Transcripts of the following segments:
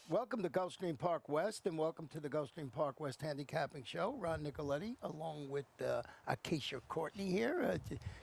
Welcome to Gulfstream Park West, and welcome to the Gulfstream Park West Handicapping Show. Ron Nicoletti, along with ACACIA Courtney here.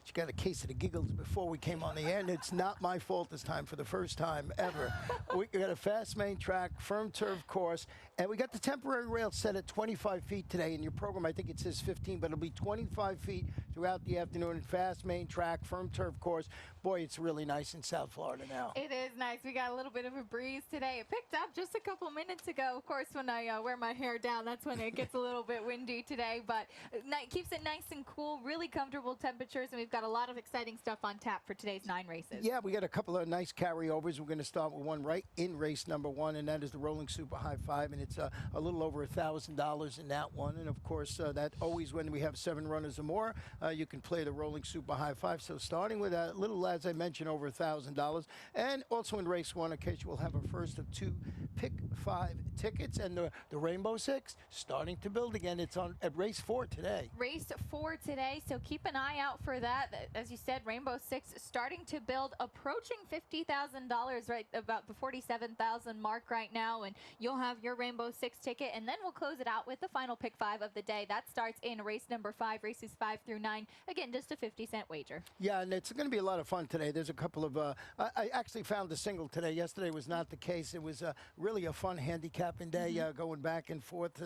She got a case of the giggles before we came on the air, and it's not my fault this time for the first time ever. We got a fast main track, firm turf course, and we got the temporary rail set at 25 feet today. In your program, I think it says 15, but it'll be 25 feet throughout the afternoon. Fast main track, firm turf course. Boy, it's really nice in South Florida now. It is nice. We got a little bit of a breeze today. It picked up just a couple minutes ago. Of course, when I wear my hair down, that's when it gets a little bit windy today, but it keeps it nice and cool, really comfortable temperatures, and we've got a lot of exciting stuff on tap for today's 9 races. Yeah, we got a couple of nice carryovers. We're going to start with one right in race number 1, and that is the Rolling Super High 5, and it's a little over $1,000 in that one. And of course, that always when we have 7 runners or more, you can play the Rolling Super High 5. So starting with a little, as I mentioned, over $1,000. And also in race 1, in case we'll have our first of 2 pick 5 tickets, and the Rainbow 6 starting to build again. It's on at race 4 today. Race 4 today, so keep an eye out for that. As you said, Rainbow 6 starting to build, approaching $50,000, right about the $47,000 mark right now, and you'll have your Rainbow 6 ticket, and then we'll close it out with the final pick 5 of the day. That starts in race number 5, races 5 through 9. Again, just a 50-cent wager. Yeah, and it's going to be a lot of fun today. There's a couple of, I actually found a single today. Yesterday was not the case. It was really a fun handicapping day, going back and forth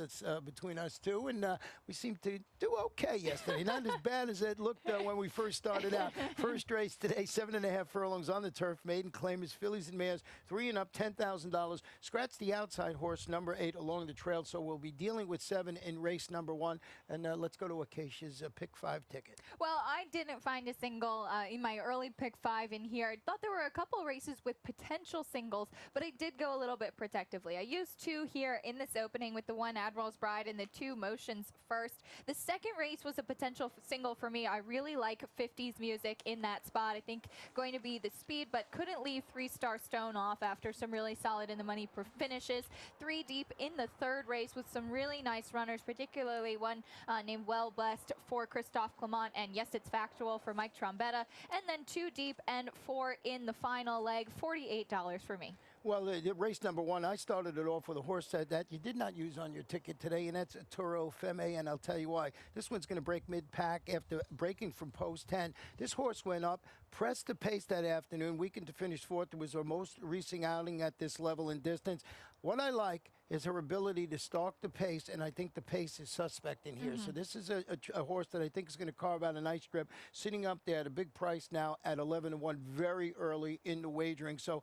between us two, and we seemed to do okay yesterday. Not as bad as it looked when we first started out. First race today, 7.5 furlongs on the turf. Maiden claimers, fillies and mares, 3 and up, $10,000. Scratch the outside horse, number 8, along the trail. So we'll be dealing with 7 in race number 1. And let's go to Acacia's pick 5 ticket. Well, I didn't find a single in my early pick 5 in here. I thought there were a couple races with potential singles, but I did go a little bit protectively. I used 2 here in this opening with the 1 Admiral's Bride and the 2 Motions First. The second race was a potential single for me. I really like 50s music in that spot. I think going to be the speed, but couldn't leave 3-Star Stone off after some really solid in the money finishes. 3 deep in the third race with some really nice runners, particularly one named Well Blessed for Christophe Clement, and Yes It's Factual for Mike Trombetta. And then 2 deep and 4 in the final leg, $48 for me. Well, race number 1, I started it off with a horse that you did not use on your ticket today, and that's Toro Femme, and I'll tell you why. This one's going to break mid-pack after breaking from post 10. This horse went up, pressed the pace that afternoon, weakened to finish 4th. It was her most recent outing at this level in distance. What I like is her ability to stalk the pace, and I think the pace is suspect in here. So this is a horse that I think is going to carve out a nice trip, sitting up there at a big price now at 11-1, very early in the wagering. So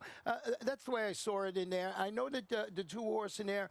that's the way I saw it in there. I know that the 2 horse in there,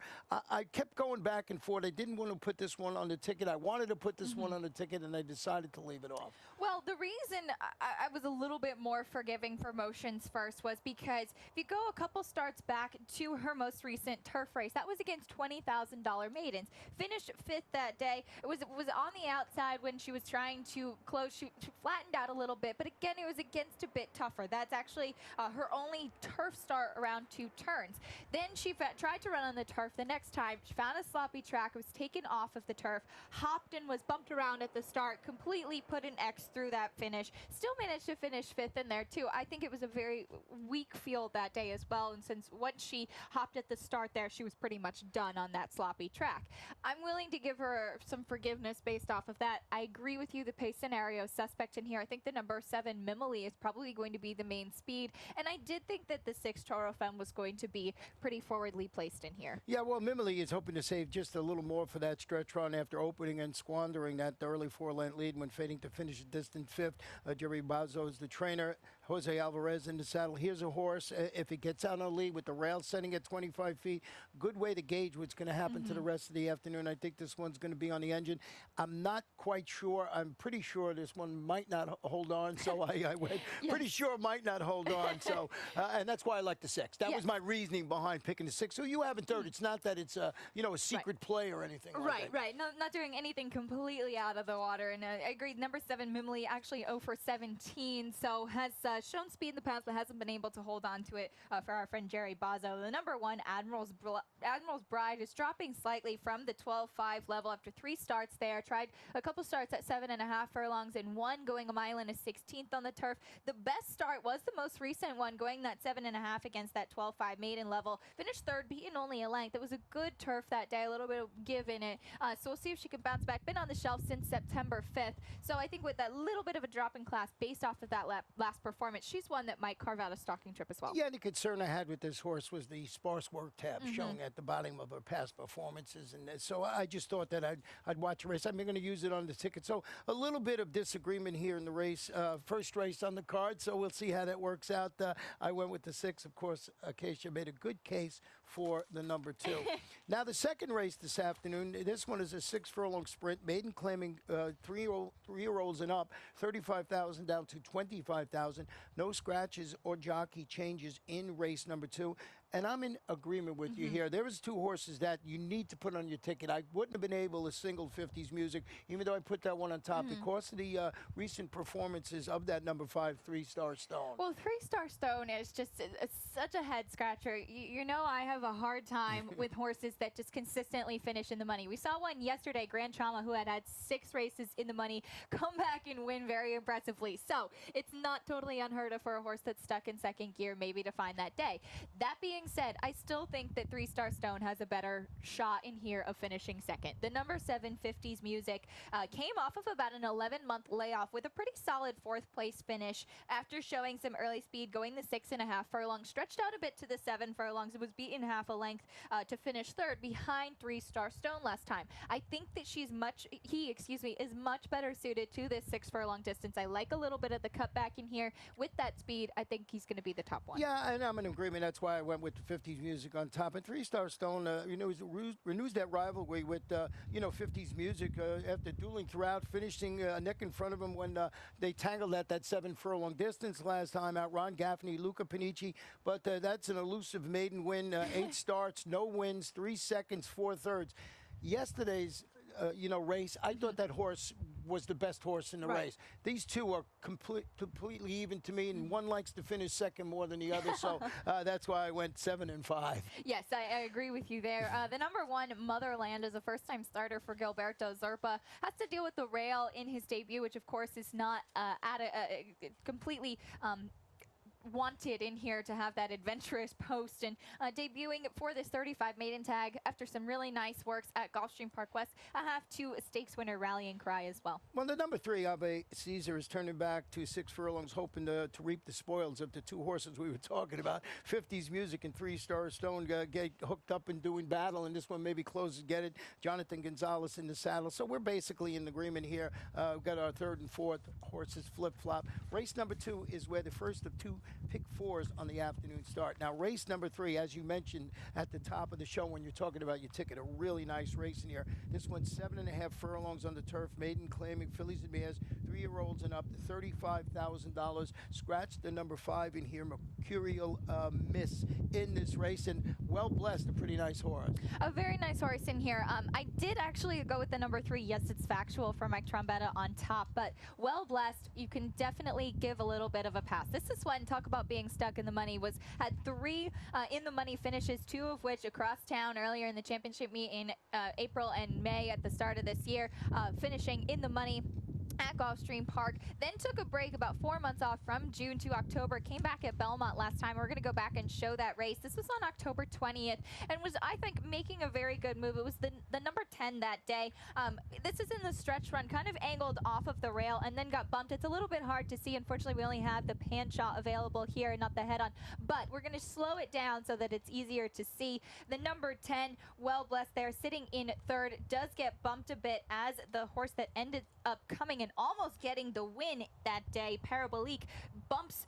I kept going back and forth. I didn't want to put this one on the ticket. I wanted to put this one on the ticket, and I decided to leave it off. Well, the reason I was a little bit more forgiving for Motions First was because if you go a couple starts back to her most recent turf race, that was against $20,000 maidens. Finished 5th that day. It was on the outside when she was trying to close. She flattened out a little bit, but again, it was against a bit tougher. That's actually her only turf start around 2 turns. Then she tried to run on the turf the next time. She found a sloppy track, was taken off of the turf, hopped and was bumped around at the start, completely put an X through that finish. Still managed to finish 5th in there too. I think it was a very weak field that day as well, and since once she hopped at the start there, she was pretty much done on that sloppy track. I'm willing to give her some forgiveness based off of that. I agree with you, the pace scenario is suspect in here. I think the number 7 Mimily is probably going to be the main speed, and I did think that the 6 Toro Femme was going to be pretty forwardly placed in here. Yeah, well, Mimily is hoping to save just a little more for that stretch run after opening and squandering that early 4-length lead when fading to finish a distant 5th. Jerry Bazo is the trainer. Jose Alvarez in the saddle. Here's a horse, if it gets out on the lead with the rail setting at 25 feet, good way to gauge what's going to happen to the rest of the afternoon. I think this one's going to be on the engine. I'm not quite sure. I'm pretty sure this one might not hold on, so I went pretty sure it might not hold on. So, and that's why I like the 6. That was my reasoning behind picking the 6. So you have a 3rd. It's not that it's a secret play or anything like that. Right. No, not doing anything completely out of the water. And I agree. Number 7 Mimily actually 0 for 17. so has shown speed in the past, but hasn't been able to hold on to it for our friend Jerry Bozzo. The number 1, Admiral's Bride, is dropping slightly from the 12.5 level after 3 starts there. Tried a couple starts at 7.5 furlongs and 1, going a mile and a 16th on the turf. The best start was the most recent one, going that 7.5 against that 12.5 maiden level. Finished 3rd, beaten only a length. It was a good turf that day, a little bit of give in it. So we'll see if she can bounce back. Been on the shelf since September 5th. So I think with that little bit of a drop in class based off of that last performance, she's one that might carve out a stalking trip as well. Yeah, the concern I had with this horse was the sparse work tab showing at the bottom of her past performances. And so I just thought that I'd watch a race. I'm going to use it on the ticket. So a little bit of disagreement here in the race. First race on the card, so we'll see how that works out. I went with the 6. Of course, Acacia made a good case for the number 2. Now, the second race this afternoon, this one is a 6 furlong sprint, maiden claiming 3-year-olds and up, 35,000 down to 25,000. No scratches or jockey changes in race number 2. And I'm in agreement with you here. There was 2 horses that you need to put on your ticket. I wouldn't have been able to single 50s music, even though I put that one on top because of the recent performances of that number 5, 3-Star Stone. Well, 3-Star Stone is just such a head scratcher. You know, I have a hard time with horses that just consistently finish in the money. We saw one yesterday, Grand Trauma, who had 6 races in the money, come back and win very impressively. So it's not totally unheard of for a horse that's stuck in second gear maybe to find that day. That being said, I still think that 3-Star Stone has a better shot in here of finishing second. The number 7, 50s Music, came off of about an 11-month layoff with a pretty solid 4th place finish after showing some early speed, going the 6.5 furlongs, stretched out a bit to the 7 furlongs. It was beaten half a length to finish 3rd behind 3-Star Stone last time. I think that is much better suited to this 6 furlong distance. I like a little bit of the cutback in here. With that speed, I think he's going to be the top one. Yeah, and I'm in agreement. That's why I went with the 50s Music on top. And 3-Star Stone, renews that rivalry with, 50s Music after dueling throughout, finishing a neck in front of him when they tangled at that 7 furlong distance last time out. Ron Gaffney, Luca Panici, but that's an elusive maiden win. 8 starts, no wins, 3 seconds, 4 thirds. Yesterday's race, I thought that horse was the best horse in the race. These 2 are completely even to me, and one likes to finish second more than the other, so that's why I went 7 and 5. Yes, I agree with you there. The number 1, Motherland, is a first-time starter for Gilberto Zerpa. Has to deal with the rail in his debut, which of course is not completely wanted in here to have that adventurous post, and debuting for this 35 maiden tag after some really nice works at Gulfstream Park West. I have 2 stakes winner rallying cry as well. Well, the number 3, Ave Caesar, is turning back to 6 furlongs, hoping to reap the spoils of the 2 horses we were talking about. 50s Music and 3-Star Stone get hooked up and doing battle, and this one maybe closes, get it. Jonathan Gonzalez in the saddle. So we're basically in agreement here. We've got our 3rd and 4th horses flip-flop. Race number 2 is where the first of 2 pick 4s on the afternoon start. Now, race number 3, as you mentioned at the top of the show when you're talking about your ticket, a really nice race in here. This one's 7.5 furlongs on the turf, maiden claiming fillies and mares, 3-year-olds and up, to $35,000. Scratch the number 5 in here, Mercurial Miss in this race, and Well Blessed, a pretty nice horse. A very nice horse in here. I did actually go with the number 3. Yes, it's factual for Mike Trombetta on top, but Well Blessed, you can definitely give a little bit of a pass. This is one, talk about being stuck in the money, had 3 in the money finishes, 2 of which across town earlier in the championship meet in April and May at the start of this year, finishing in the money at Gulfstream Park, then took a break about 4 months off from June to October, came back at Belmont last time. We're going to go back and show that race. This was on October 20th and was, I think, making a very good move. It was the number 10 that day. This is in the stretch run, kind of angled off of the rail and then got bumped. It's a little bit hard to see. Unfortunately, we only have the pan shot available here, not the head on, but we're going to slow it down so that it's easier to see. The number 10, Well Blessed there, sitting in 3rd, does get bumped a bit as the horse that ended up coming and almost getting the win that day, Parabolique, bumps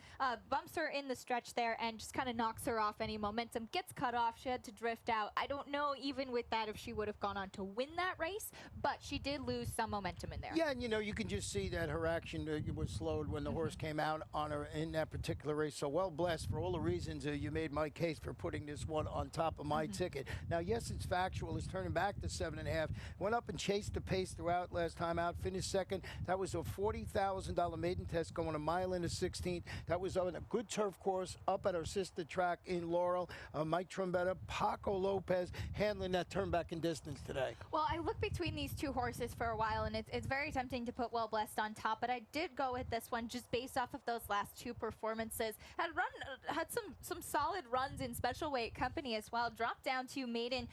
her in the stretch there and just kind of knocks her off any momentum, gets cut off. She had to drift out. I don't know even with that if she would have gone on to win that race, but she did lose some momentum in there. Yeah, and you can just see that her action was slowed when the horse came out on her in that particular race. So Well Blessed, for all the reasons you made my case for putting this one on top of my ticket. Now, yes, it's factual. It's turning back to 7.5. Went up and chased the pace throughout last time out, finished second. That was a $40,000 maiden test going a mile and a 16th. That was on a good turf course up at our sister track in Laurel. Mike Trombetta, Paco Lopez handling that turn back in distance today. Well, I looked between these two horses for a while, and it's very tempting to put Well Blessed on top, but I did go with this one just based off of those last two performances. Had some solid runs in special weight company as well. Dropped down to maiden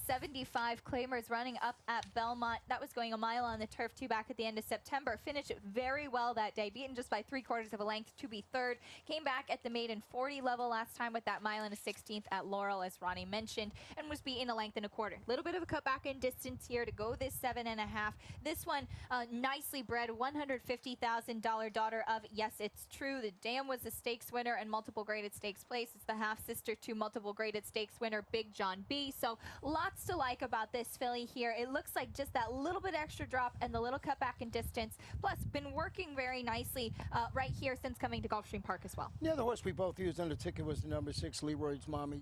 75 claimers running up at Belmont. That was going a mile on the turf too back at the end of September. Finished very well that day, beaten just by 3/4 of a length to be third. Came back at the maiden 40 level last time with that mile and a 16th at Laurel, as Ronnie mentioned, and was beaten a length and a quarter. Little bit of a cutback in distance here to go this 7.5. This one nicely bred, $150,000 daughter of Yes It's True. The dam was a stakes winner and multiple graded stakes place. It's the half sister to multiple graded stakes winner Big John B. So lots to like about this filly here. It looks like just that little bit extra drop and the little cutback in distance. Plus, been working very nicely right here since coming to Gulfstream Park as well. Yeah, the horse we both used on the ticket was the number 6, Leroy's Mommy.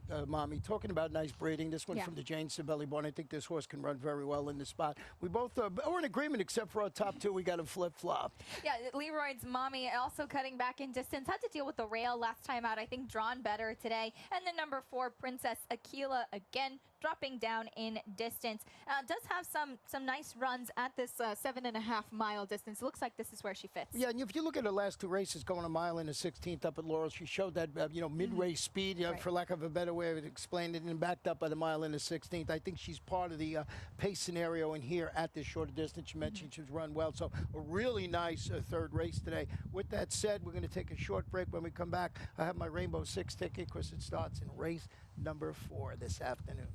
Talking about nice breeding. This one from the Jane Sabelli barn. I think this horse can run very well in the spot. We both are in agreement, except for our top two. We got a flip-flop. Yeah, Leroy's Mommy also cutting back in distance. Had to deal with the rail last time out. I think drawn better today. And then number 4, Princess Aquila, again dropping down in distance. Does have some nice runs at this 7.5 mile distance. Looks like this is where she fits. Yeah, and if you look at her last two races, going a mile and a 16th up at Laurel, she showed that mid-race speed, right, for lack of a better way of explaining it, and backed up at a mile and a 16th. I think she's part of the pace scenario in here at this shorter distance. You mentioned she's run well, so a really nice third race today. With that said, we're going to take a short break. When we come back, I have my Rainbow 6 ticket because it starts in race number 4 this afternoon.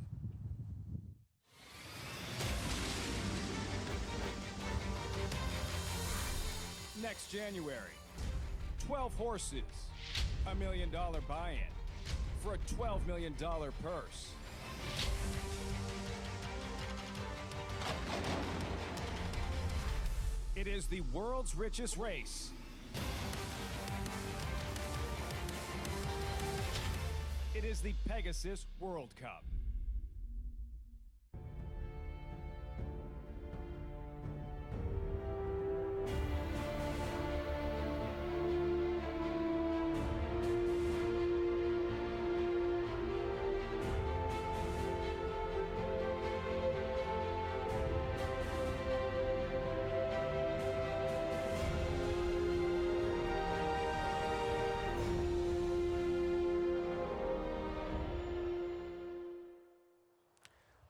Next January, 12 horses, $1 million buy-in for a $12 million purse. It is the world's richest race. It is the Pegasus World Cup.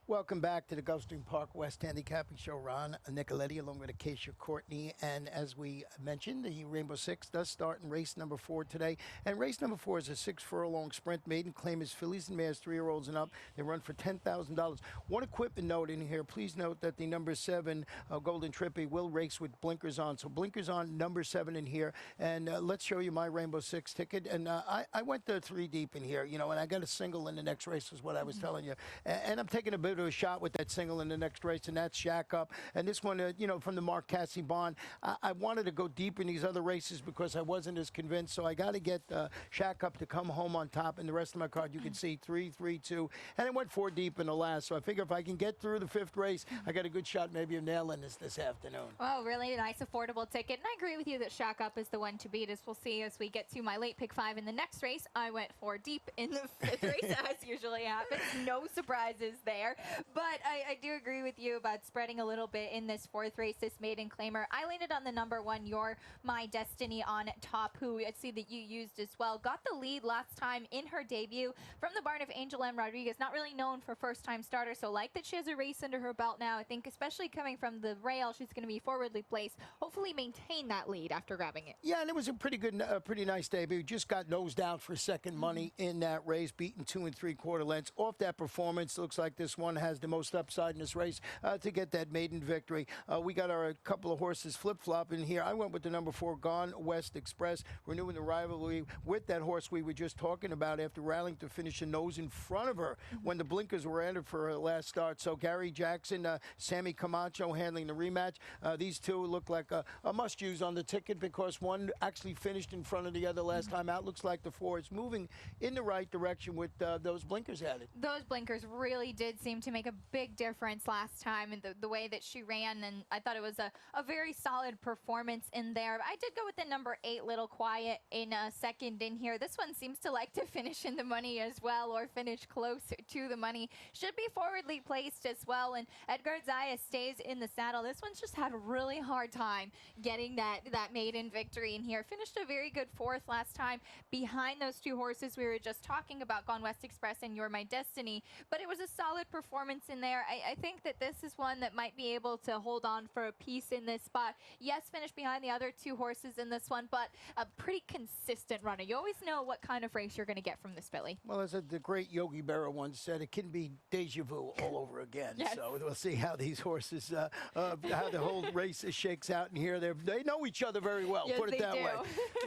Welcome back to the Gulfstream Park West Handicapping Show. Ron Nicoletti along with ACACIA Courtney. And as we mentioned, the Rainbow 6 does start in race number 4 today. And race number 4 is a 6-furlong sprint. Maiden claim is fillies and mares, 3-year-olds and up. They run for $10,000. One equipment note in here. Please note that the number 7 Golden Trippy will race with blinkers on. So blinkers on, number 7 in here. And let's show you my Rainbow 6 ticket. And I went 3 deep in here, and I got a single in the next race is what I was telling you. And I'm taking a bit of a shot with that single in the next race, and that's Shack Up. And this one, from the Mark Cassie barn, I wanted to go deep in these other races because I wasn't as convinced. So I got to get Shack Up to come home on top. And the rest of my card, you can see 3, 3, 2. And I went 4 deep in the last. So I figure if I can get through the 5th race, I got a good shot maybe of nailing this afternoon. Well, really nice, affordable ticket. And I agree with you that Shack Up is the one to beat, as we'll see as we get to my late pick 5 in the next race. I went 4 deep in the 5th race, as usually happens. No surprises there. But I do agree with you about spreading a little bit in this 4th race, this maiden claimer. I landed on the number 1, You're My Destiny on top, who I see that you used as well. Got the lead last time in her debut from the barn of Angel M. Rodriguez. Not really known for first-time starter, so like that she has a race under her belt now. I think especially coming from the rail, she's going to be forwardly placed. Hopefully maintain that lead after grabbing it. Yeah, and it was a pretty nice debut. Just got nosed out for second money in that race, beaten 2 3/4 lengths. Off that performance, looks like this one has the most upside in this race to get that maiden victory. We got our couple of horses flip-flop in here. I went with the number 4, Gone West Express, renewing the rivalry with that horse we were just talking about after rallying to finish a nose in front of her when the blinkers were entered for her last start. So Gary Jackson, Sammy Camacho handling the rematch. These two look like a must-use on the ticket because one actually finished in front of the other last time out. Looks like the 4 is moving in the right direction with those blinkers added. Those blinkers really did seem to to make a big difference last time in the way that she ran, and I thought it was a very solid performance in there. I did go with the number 8, Little Quiet, in second in here. This one seems to like to finish in the money as well, or finish close to the money. Should be forwardly placed as well, and Edgar Zaya stays in the saddle. This one's just had a really hard time getting that maiden victory in here. Finished a very good 4th last time behind those 2 horses we were just talking about, Gone West Express and You're My Destiny, but it was a solid performance in there. I think that this is one that might be able to hold on for a piece in this spot. Yes, finished behind the other 2 horses in this one, but a pretty consistent runner. You always know what kind of race you're going to get from this filly. Well, as the great Yogi Berra once said, it can be deja vu all over again. Yes. So we'll see how these horses, how the whole race shakes out in here. They know each other very well, yes, put it that do. way.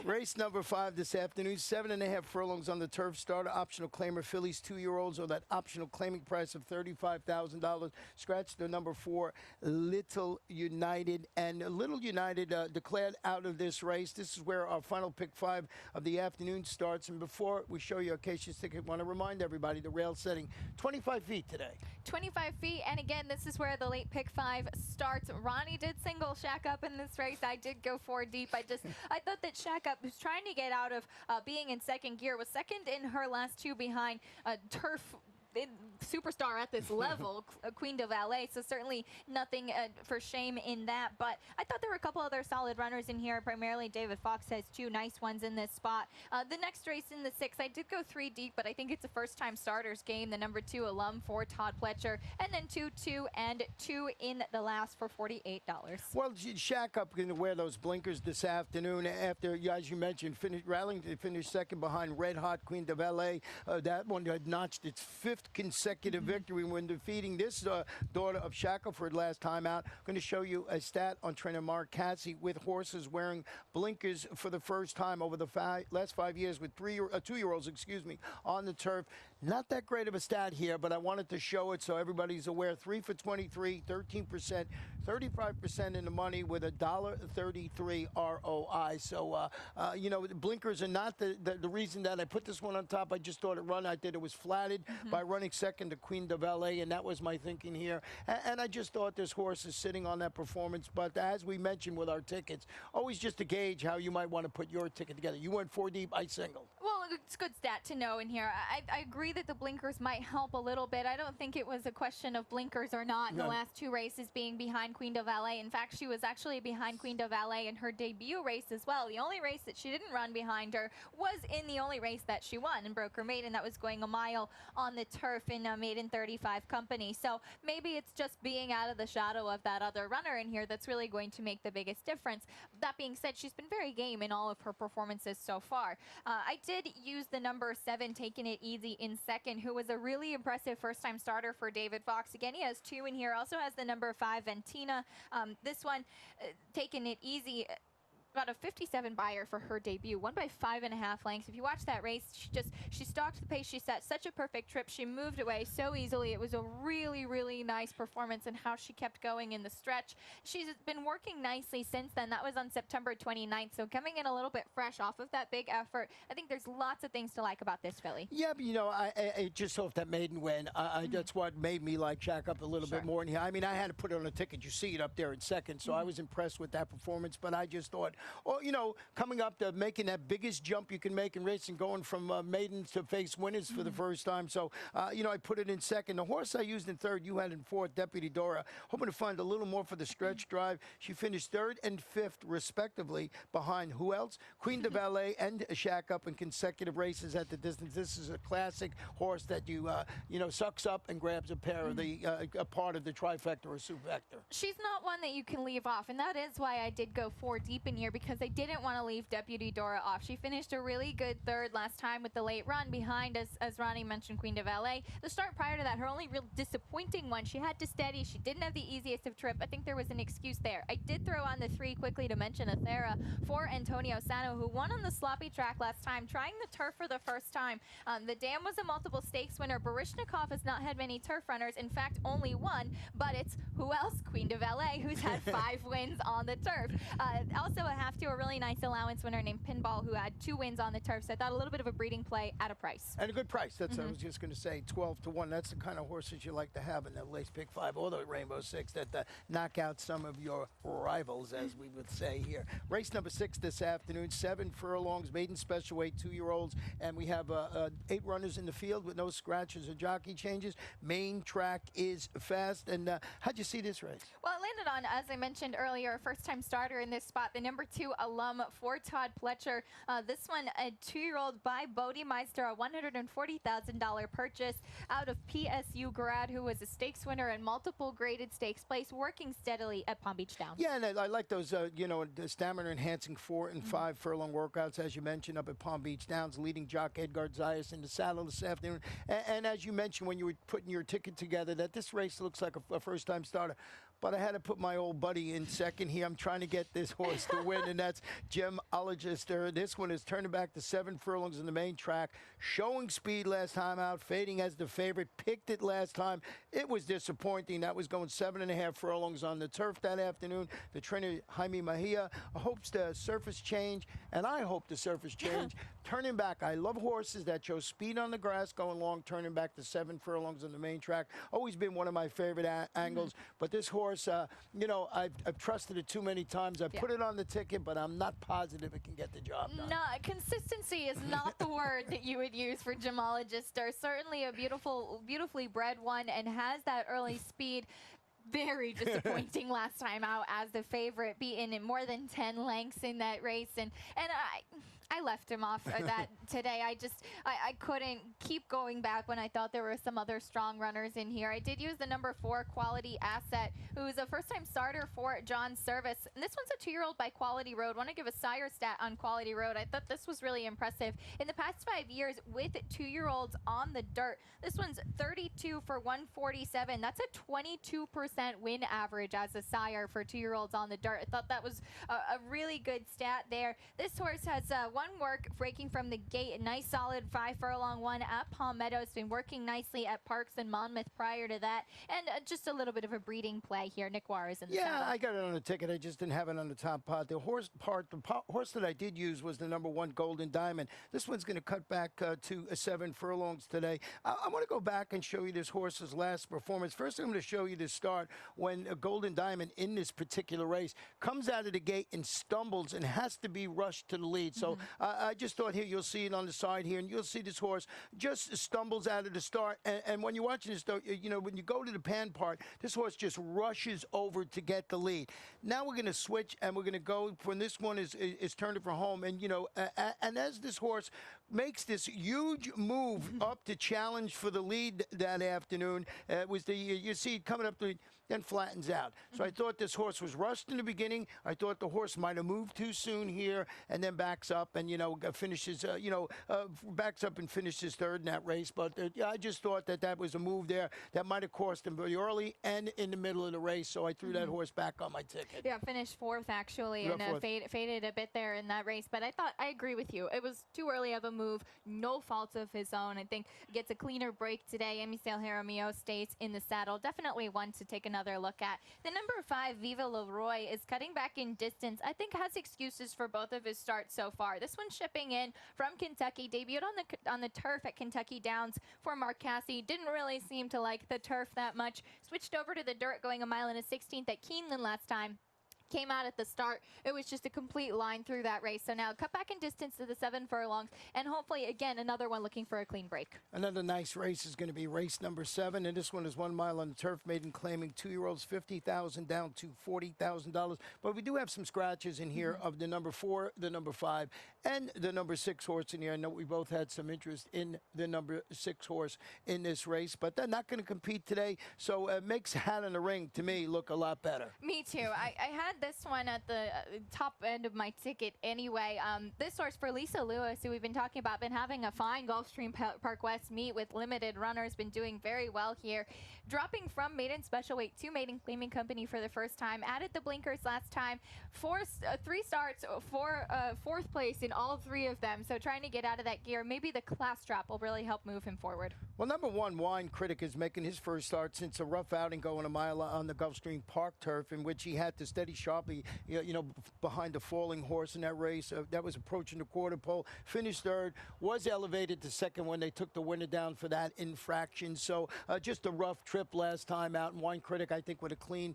Race number 5 this afternoon, 7.5 furlongs on the turf. Starter optional claimer fillies, 2-year-olds, or that optional claiming price of $35,000. Scratch the number 4, Little United. And Little United declared out of this race. This is where our final pick 5 of the afternoon starts. And before we show you Acacia's ticket, I want to remind everybody the rail setting 25 feet today. 25 feet, and again, this is where the late pick 5 starts. Ronnie did single Shack Up in this race. I did go 4 deep. I thought that Shack Up was trying to get out of being in second gear, was second in her last 2 behind turf superstar at this level, Queen de Valet, so certainly nothing for shame in that. But I thought there were a couple other solid runners in here. Primarily David Fox has 2 nice ones in this spot. The next race in the 6, I did go 3 deep, but I think it's a first-time starters game. The number 2 Alum for Todd Pletcher, and then 2, 2, and 2 in the last for $48. Well, Shack Up going to wear those blinkers this afternoon after, as you mentioned, rallying to finish second behind Red Hot Queen de Valet. That one had notched its 5th consecutive victory when defeating this daughter of Shackelford last time out. Going to show you a stat on trainer Mark Cassie with horses wearing blinkers for the first time over the last 5 years with 2-year-olds, on the turf. Not that great of a stat here, but I wanted to show it so everybody's aware. 3 for 23, 13%, 35% in the money with $1.33 ROI. So, you know, the blinkers are not the reason that I put this one on top. I just thought it run. I did. It was flatted by running second to Queen de Valet, and that was my thinking here. And I just thought this horse is sitting on that performance. But as we mentioned with our tickets, always just to gauge how you might want to put your ticket together. You went 4 deep, I singled. Well, it's a good stat to know in here. I agree that the blinkers might help a little bit. I don't think it was a question of blinkers or not in the last 2 races being behind Queen de Valet. In fact, she was actually behind Queen de Valet in her debut race as well. The only race that she didn't run behind her was in the only race that she won and broke her maiden. That was going a mile on the turf in maiden 35 company. So maybe it's just being out of the shadow of that other runner in here that's really going to make the biggest difference. That being said, she's been very game in all of her performances so far. I did use the number 7, Taking It Easy, in second, who was a really impressive first-time starter for David Fox. Again, he has 2 in here. Also has the number 5, Ventina. This one, Taking It Easy, got a 57 buyer for her debut, won by 5.5 lengths. If you watch that race, she stalked the pace. She set such a perfect trip. She moved away so easily. It was a really, really nice performance in how she kept going in the stretch. She's been working nicely since then. That was on September 29th, so coming in a little bit fresh off of that big effort. I think there's lots of things to like about this filly. Yeah, but you know, I just off that maiden win, that's what made me like Shack Up a little bit more in here. I mean, I had to put it on a ticket. You see it up there in second, so I was impressed with that performance, but I just thought, well, you know, coming up to making that biggest jump you can make in racing, going from maidens to face winners for the first time. So, you know, I put it in second. The horse I used in third, you had in fourth, Deputy Dora. Hoping to find a little more for the stretch drive. She finished 3rd and 5th, respectively, behind who else? Queen de Valet and Shack Up in consecutive races at the distance. This is a classic horse that you, you know, sucks up and grabs a pair of the, a part of the trifecta or supervector. She's not one that you can leave off, and that is why I did go 4 deep in here, because I didn't want to leave Deputy Dora off. She finished a really good 3rd last time with the late run behind, as Ronnie mentioned, Queen de Valet. The start prior to that, her only real disappointing one, she had to steady. She didn't have the easiest of trip. I think there was an excuse there. I did throw on the 3 quickly to mention Athera for Antonio Sano, who won on the sloppy track last time, trying the turf for the first time. The Dam was a multiple stakes winner. Baryshnikov has not had many turf runners. In fact, only 1, but it's who else? Queen de Valet, who's had 5 wins on the turf. Also a have to. A really nice allowance winner named Pinball, who had 2 wins on the turf. So I thought a little bit of a breeding play at a price. And a good price. That's what I was just going to say. 12 to 1. That's the kind of horses you like to have in the Lace Pick 5 or the Rainbow 6 that knock out some of your rivals, as we would say here. Race number 6 this afternoon. 7 furlongs, maiden special weight, 2-year-olds. And we have 8 runners in the field with no scratches or jockey changes. Main track is fast. And how'd you see this race? Well, it landed on, as I mentioned earlier, a first-time starter in this spot, the number 2 alum for Todd Pletcher. This one, a 2-year-old by Bodie Meister, a $140,000 purchase out of PSU grad, who was a stakes winner and multiple graded stakes place, working steadily at Palm Beach Downs. Yeah, and I like those, the stamina-enhancing 4 and 5 furlong workouts, as you mentioned, up at Palm Beach Downs, leading jock Edgar Zayas in the saddle this afternoon. And as you mentioned when you were putting your ticket together, that this race looks like a first-time starter. But I had to put my old buddy in second here. I'm trying to get this horse to win, and that's Jim Alligister. This one is turning back to 7 furlongs in the main track, showing speed last time out, fading as the favorite. Picked it last time. It was disappointing. That was going 7.5 furlongs on the turf that afternoon. The trainer, Jaime Mejia, hopes the surface change, and I hope the surface change. Turning back, I love horses that show speed on the grass, going long, turning back to 7 furlongs on the main track. Always been one of my favorite angles, but this horse, I've trusted it too many times. I put it on the ticket, but I'm not positive it can get the job done. No, consistency is not the word that you would use for Gemologist. Certainly a beautifully bred one, and has that early speed. Very disappointing last time out as the favorite, beaten in more than 10 lengths in that race, and I left him off that today. I couldn't keep going back when I thought there were some other strong runners in here. I did use the number 4 Quality Asset, who's a first-time starter for John Service. And this one's a 2-year-old by Quality Road. Want to give a sire stat on Quality Road. I thought this was really impressive. In the past 5 years with 2-year-olds on the dirt, this one's 32 for 147. That's a 22% win average as a sire for 2-year-olds on the dirt. I thought that was a really good stat there. This horse has one work breaking from the gate, a nice solid 5 furlong one at Palmetto. It's been working nicely at Parks and Monmouth prior to that, and just a little bit of a breeding play here. Nick Juarez in the saddle. I got it on the ticket. I just didn't have it on the top part. The horse that I did use was the number 1 Golden Diamond. This one's going to cut back to 7 furlongs today. I want to go back and show you this horse's last performance. First, I'm going to show you the start when a Golden Diamond in this particular race comes out of the gate and stumbles and has to be rushed to the lead. So I just thought here, you'll see it on the side here, and you'll see this horse just stumbles out of the start. And when you're watching this, when you go to the pan part, this horse just rushes over to get the lead. Now we're going to switch, and we're going to go when this one is turning for home. And, and as this horse makes this huge move up to challenge for the lead that afternoon, you see it coming up to then flattens out. So I thought this horse was rushed in the beginning. I thought the horse might have moved too soon here, and then backs up and finishes backs up and finishes 3rd in that race. But I just thought that was a move there that might have cost him very early and in the middle of the race. So I threw that horse back on my ticket. Yeah, finished 4th actually, and faded a bit there in that race. But I agree with you. It was too early of a move. No fault of his own. I think gets a cleaner break today. Emisel Jaramillo stays in the saddle. Definitely one to take another look at. The number 5 Viva Leroy is cutting back in distance. I think has excuses for both of his starts so far. This one shipping in from Kentucky, debuted on the turf at Kentucky Downs for Mark Casse. Didn't really seem to like the turf that much. Switched over to the dirt, going a mile and a 16th at Keeneland last time. Came out at the start. It was just a complete line through that race. So now cut back in distance to the 7 furlongs, and hopefully, again, another one looking for a clean break. Another nice race is going to be race number 7, and this one is 1 mile on the turf. Maiden claiming 2-year-olds, $50,000 down to $40,000. But we do have some scratches in here of the number 4, the number 5, and the number 6 horse in here. I know we both had some interest in the number 6 horse in this race, but they're not going to compete today. So it makes Hat in the Ring, to me, look a lot better. Me too. I had this one at the top end of my ticket anyway. This horse for Lisa Lewis, who we've been talking about, been having a fine Gulfstream Park West meet with limited runners, been doing very well here. Dropping from maiden special weight to maiden claiming company for the first time. Added the blinkers last time. 3 starts for 4th place in all 3 of them. So trying to get out of that gear. Maybe the class drop will really help move him forward. Well, number 1, Wine Critic, is making his first start since a rough outing going a mile on the Gulfstream Park turf, in which he had to steady sharp up. He, behind the falling horse in that race. That was approaching the quarter pole. Finished third. Was elevated to second when they took the winner down for that infraction. So just a rough trip last time out. And Wine Critic, I think, with a clean,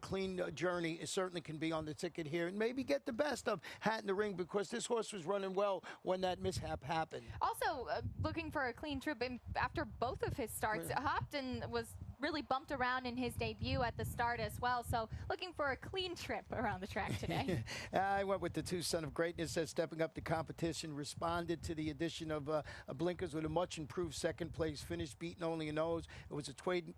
clean journey, it certainly can be on the ticket here and maybe get the best of Hat in the Ring, because this horse was running well when that mishap happened. Also, looking for a clean trip after both of his starts. Hopton was really bumped around in his debut at the start as well, so looking for a clean trip around the track today. I went with the two Son of Greatness as stepping up the competition, responded to the addition of Blinkers with a much improved second place finish, beating only a nose. It was a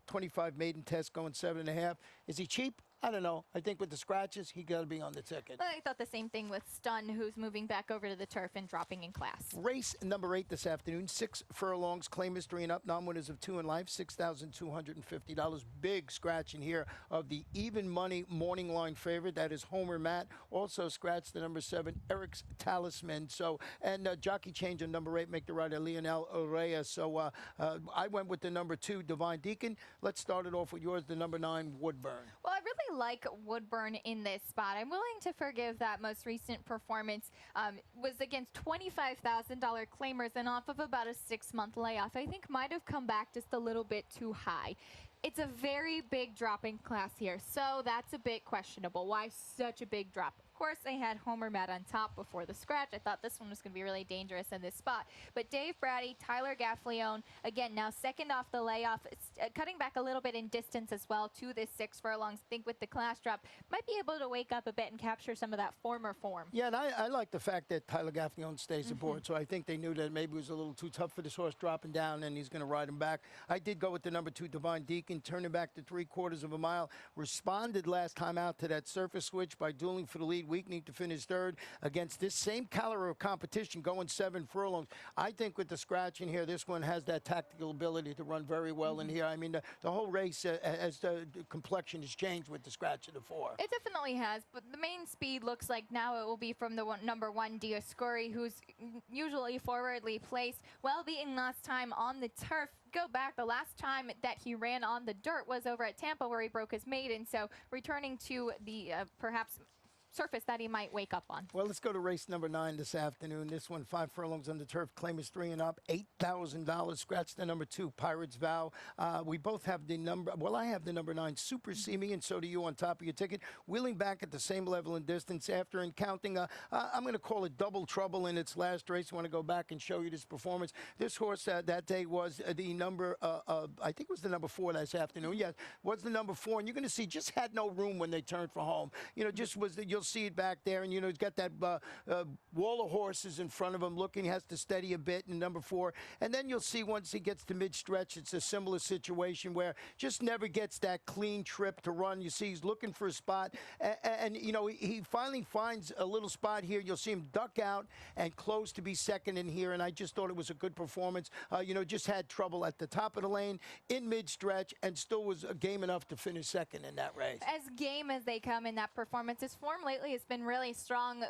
25 maiden test going 7.5. Is he cheap? I don't know. I think with the scratches, he got to be on the ticket. I thought the same thing with Stun, who's moving back over to the turf and dropping in class. Race number 8 this afternoon. 6 furlongs, claim history and up. Non-winners of 2 in life, $6,250. Big scratch in here of the even money morning line favorite. That is Homer Matt. Also scratched the number 7, Eric's Talisman. So, and jockey change on number 8, make the rider Lionel Orea. So I went with the number 2, Divine Deacon. Let's start it off with yours, the number 9, Woodburn. Well, I really like Woodburn in this spot. I'm willing to forgive that most recent performance was against $25,000 claimers and off of about a 6-month layoff. I think might have come back just a little bit too high. It's a very big drop in class here, so that's a bit questionable. Why such a big drop? Of course, they had Homer Matt on top before the scratch. I thought this one was going to be really dangerous in this spot. But Dave Brady, Tyler Gaffleone, again, now second off the layoff, cutting back a little bit in distance as well to this 6 furlongs. I think with the class drop, might be able to wake up a bit and capture some of that former form. Yeah, and I like the fact that Tyler Gaffleone stays aboard. So I think they knew that maybe it was a little too tough for this horse dropping down, and he's going to ride him back. I did go with the number 2, Divine Deacon, turning back to 3/4 of a mile. Responded last time out to that surface switch by dueling for the lead. Weakney to finish third against this same caliber of competition, going 7 furlongs. I think with the scratch in here, this one has that tactical ability to run very well in here. I mean, the whole race, as the complexion has changed with the scratch of the 4. It definitely has, but the main speed looks like now it will be from the number 1, Dioscuri, who's usually forwardly placed, well beaten last time on the turf. Go back, the last time that he ran on the dirt was over at Tampa where he broke his maiden, so returning to the perhaps surface that he might wake up on. Well, let's go to race number 9 this afternoon. This one, 5 furlongs on the turf. Claim is 3 and up, $8,000. Scratch the number 2, Pirate's Vow. We both have the number, well, I have the number 9, Super Semi, and so do you on top of your ticket. Wheeling back at the same level and distance after encountering, I'm going to call it double trouble in its last race. I want to go back and show you this performance. This horse that day was the number, I think it was the number 4 this afternoon. Yes, was the number 4, and you're going to see just had no room when they turned for home. Just was, you'll see it back there, and he's got that wall of horses in front of him looking, he has to steady a bit in number 4, and then you'll see once he gets to mid-stretch, it's a similar situation where just never gets that clean trip to run. You see he's looking for a spot, and he finally finds a little spot here. You'll see him duck out and close to be second in here, and I just thought it was a good performance. Just had trouble at the top of the lane in mid-stretch and still was game enough to finish second in that race. As game as they come in that performance, his form lately has been really strong,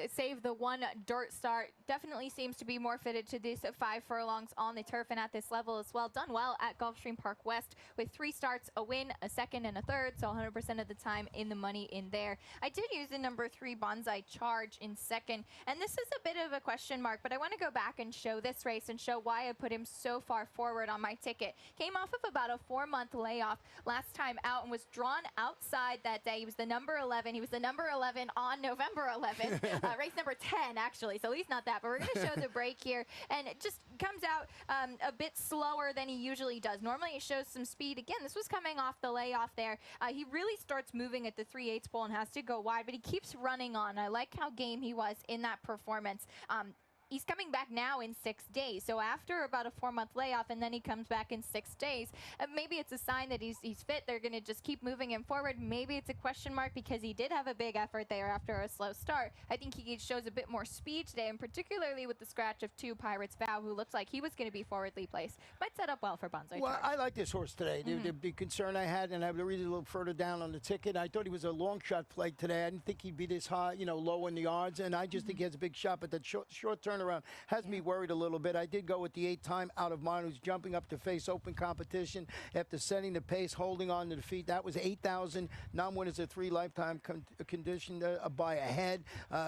save the one dirt start. Definitely seems to be more fitted to these 5 furlongs on the turf and at this level as well. Done well at Gulfstream Park West with 3 starts, a win, a second, and a third, so 100% of the time in the money in there. I did use the number 3, Bonsai Charge, in second, and this is a bit of a question mark, but I want to go back and show this race and show why I put him so far forward on my ticket. Came off of about a 4-month layoff last time out and was drawn outside that day. He was the number 11. He was the number 11 on November 11th, race number 10 actually, so at least not that, but we're going to show the break here, and it just comes out a bit slower than he usually does. Normally it shows some speed. Again, this was coming off the layoff there. He really starts moving at the 3/8 pole and has to go wide, but he keeps running on. I like how game he was in that performance. He's coming back now in 6 days. So after about a 4-month layoff, and then he comes back in 6 days, maybe it's a sign that he's fit. They're going to just keep moving him forward. Maybe it's a question mark because he did have a big effort there after a slow start. I think he shows a bit more speed today, and particularly with the scratch of 2, Pirate's Vow, who looks like he was going to be forwardly placed. Might set up well for Bonsai Well, Charge. I like this horse today. The big concern I had, and I would read it a little further down on the ticket, I thought he was a long shot play today. I didn't think he'd be this high, low in the odds, and I just think he has a big shot, but that short turnaround turnaround has me worried a little bit. I did go with the 8-time Out of Mind, who's jumping up to face open competition after setting the pace, holding on to the feet. That was 8,000. Non-winners of 3 lifetime condition by ahead.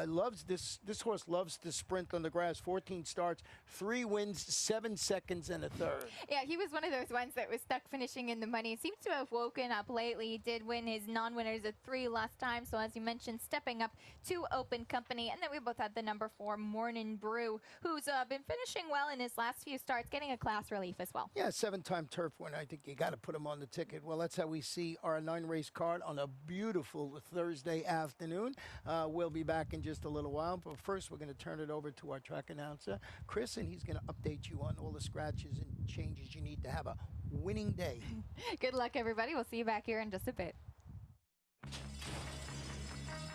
Loves this horse loves to sprint on the grass. 14 starts, 3 wins, 7 seconds and a third. Yeah, he was one of those ones that was stuck finishing in the money. Seems to have woken up lately. He did win his non-winners of 3 last time. So as you mentioned, stepping up to open company. And then we both had the number 4, Morning Brew, who's been finishing well in his last few starts, getting a class relief as well. Yeah, 7-time turf winner. I think you got to put him on the ticket. Well, that's how we see our 9-race card on a beautiful Thursday afternoon. We'll be back in just a little while. But first, we're going to turn it over to our track announcer, Chris, and he's going to update you on all the scratches and changes you need to have a winning day. Good luck, everybody. We'll see you back here in just a bit.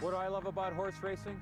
What do I love about horse racing?